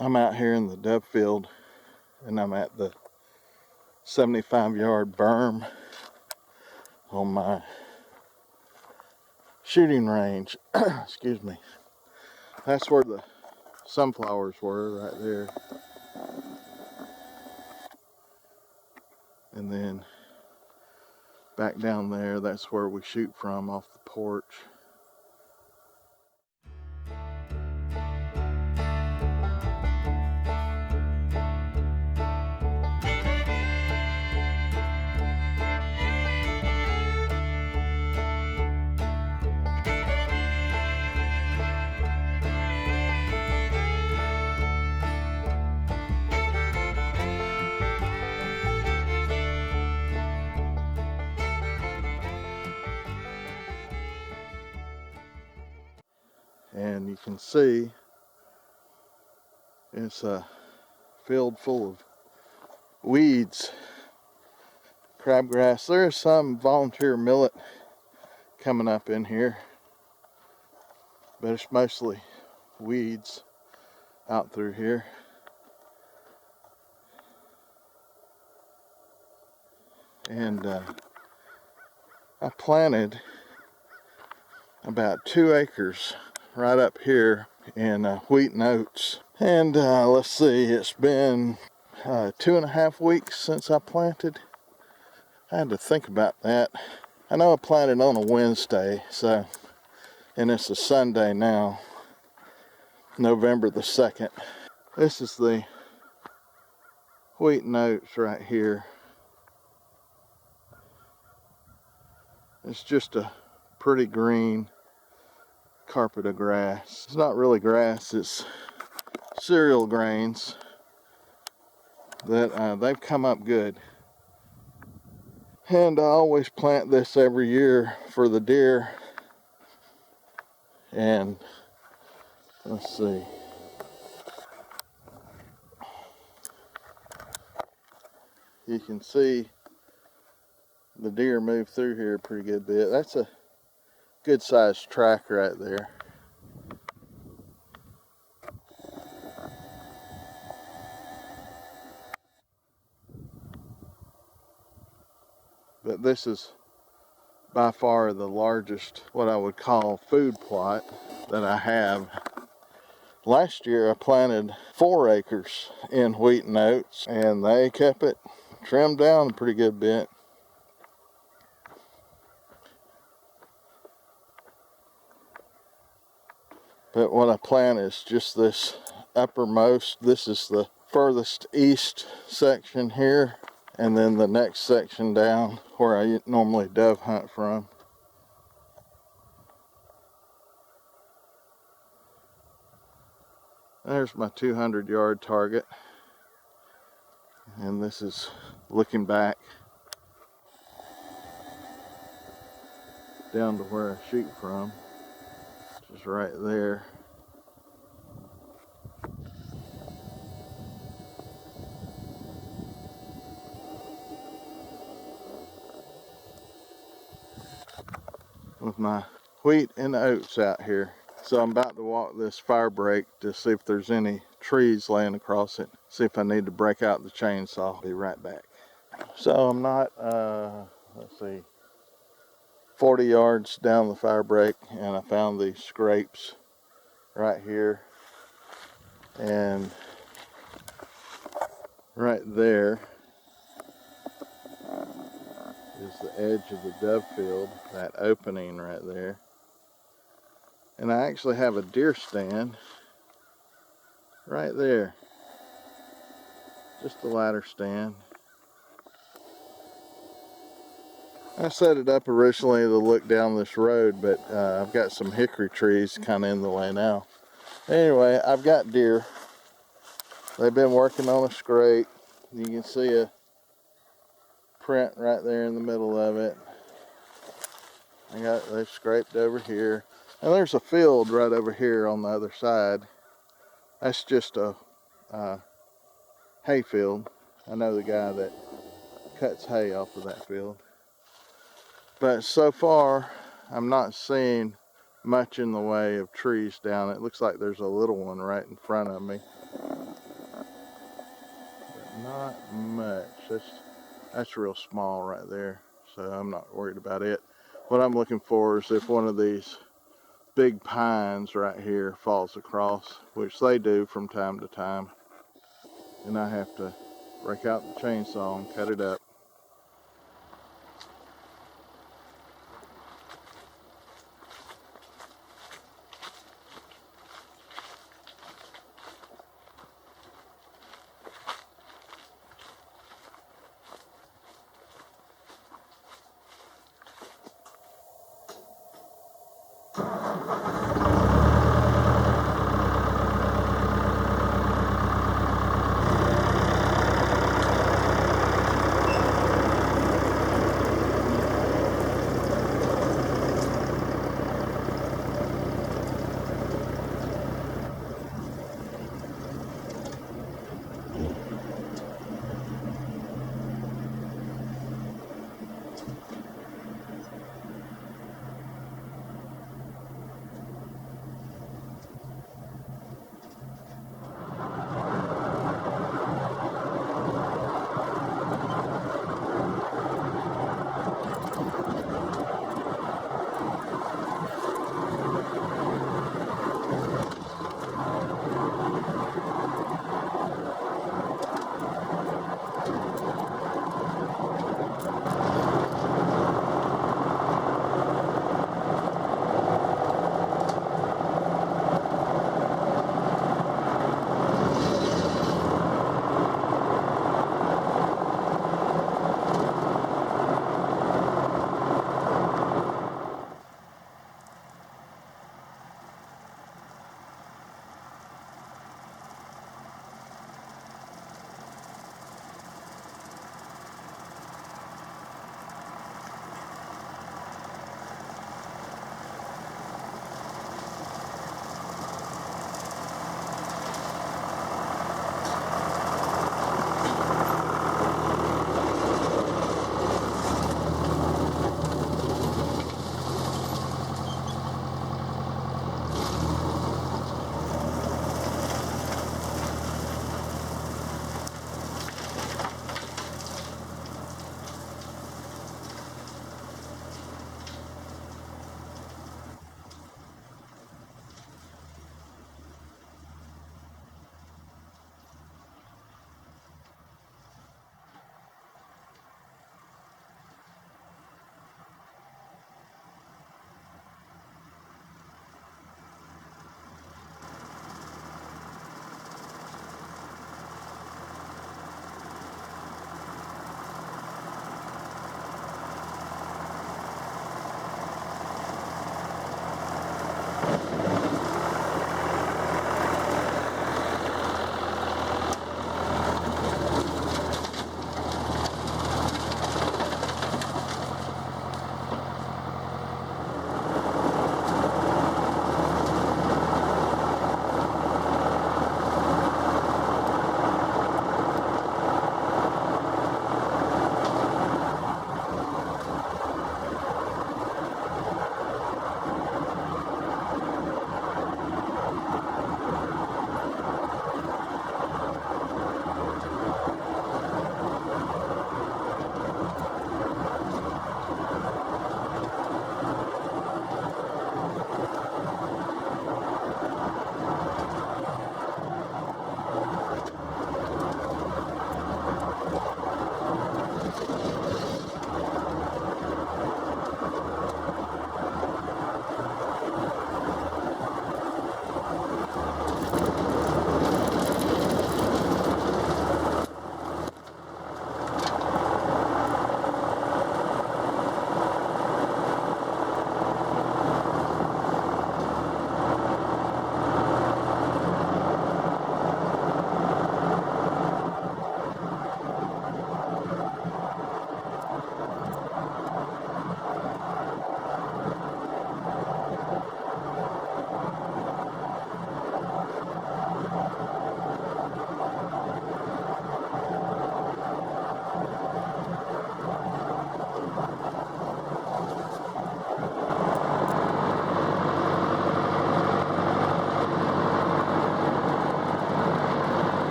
I'm out here in the dove field, and I'm at the 75-yard berm on my shooting range. Excuse me. That's where the sunflowers were, right there. And then back down there, that's where we shoot from, off the porch. And you can see it's a field full of weeds, crabgrass. There's some volunteer millet coming up in here, but it's mostly weeds out through here. And I planted about 2 acres right up here in wheat and oats. And let's see, it's been 2.5 weeks since I planted. I had to think about that. I know I planted on a Wednesday, so, and it's a Sunday now, November the 2nd. This is the wheat and oats right here. It's just a pretty green carpet of grass. It's not really grass, it's cereal grains that they've come up good. And I always plant this every year for the deer. And let's see. You can see the deer move through here a pretty good bit. That's a good sized track right there. But this is by far the largest, what I would call, food plot that I have. Last year I planted 4 acres in wheat and oats, and they kept it trimmed down a pretty good bit. But what I plant is just this uppermost. This is the furthest east section here, and then the next section down where I normally dove hunt from. There's my 200-yard target, and this is looking back down to where I shoot from, which is right there. With my wheat and oats out here. So I'm about to walk this Firebreak to see if there's any trees laying across it. See if I need to break out the chainsaw. I'll be right back. So I'm not, let's see, 40 yards down the Firebreak, and I found these scrapes right here. And right there is the edge of the dove field, that opening right there. And I actually have a deer stand right there. Just a ladder stand. I set it up originally to look down this road, but I've got some hickory trees kind of in the way now. Anyway, I've got deer. They've been working on a scrape. You can see a print right there in the middle of it. They've scraped over here. And there's a field right over here on the other side. That's just a hay field. I know the guy that cuts hay off of that field. But so far, I'm not seeing much in the way of trees down. It looks like there's a little one right in front of me. not much. That's real small right there, so I'm not worried about it. What I'm looking for is if one of these big pines right here falls across, which they do from time to time, and I have to break out the chainsaw and cut it up.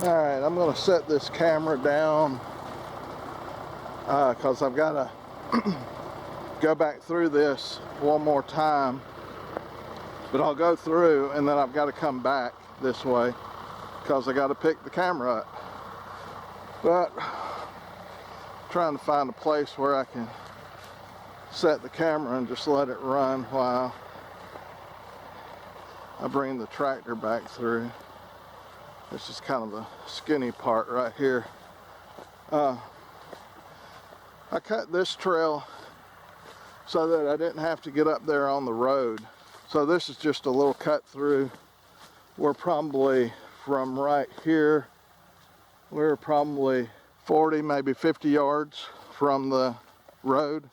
Alright, I'm going to set this camera down because I've got to go back through this one more time. But I'll go through and then I've got to come back this way because I got to pick the camera up. But I'm trying to find a place where I can set the camera and just let it run while I bring the tractor back through. This is kind of the skinny part right here. I cut this trail so that I didn't have to get up there on the road. So this is just a little cut through. We're probably from right here, we're probably 40, maybe 50 yards from the road.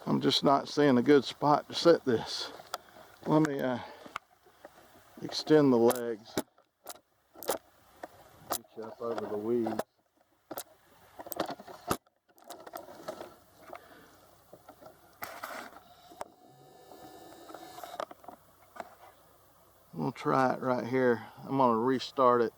I'm just not seeing a good spot to set this. Let me extend the legs. Reach up over the weeds. I'm gonna try it right here. I'm gonna restart it.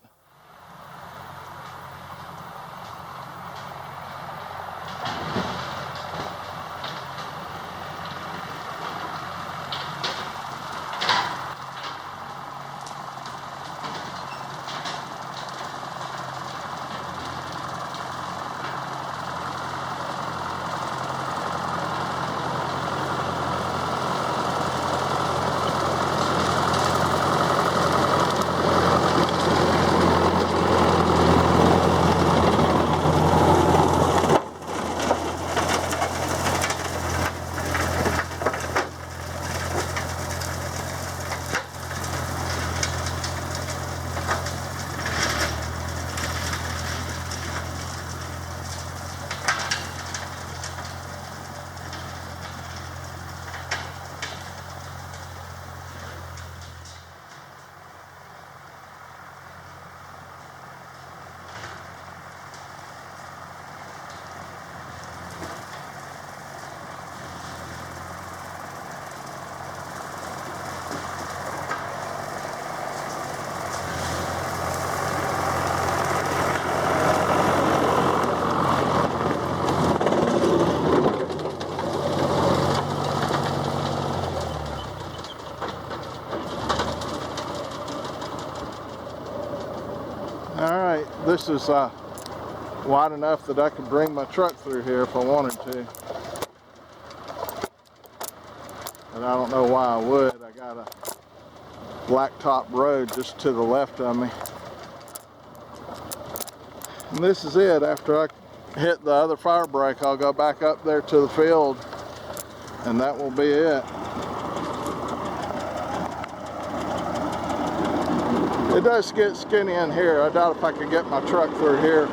Alright, this is wide enough that I could bring my truck through here if I wanted to. But I don't know why I would. I got a blacktop road just to the left of me. And this is it. After I hit the other fire break, I'll go back up there to the field and that will be it. It does get skinny in here. I doubt if I could get my truck through here.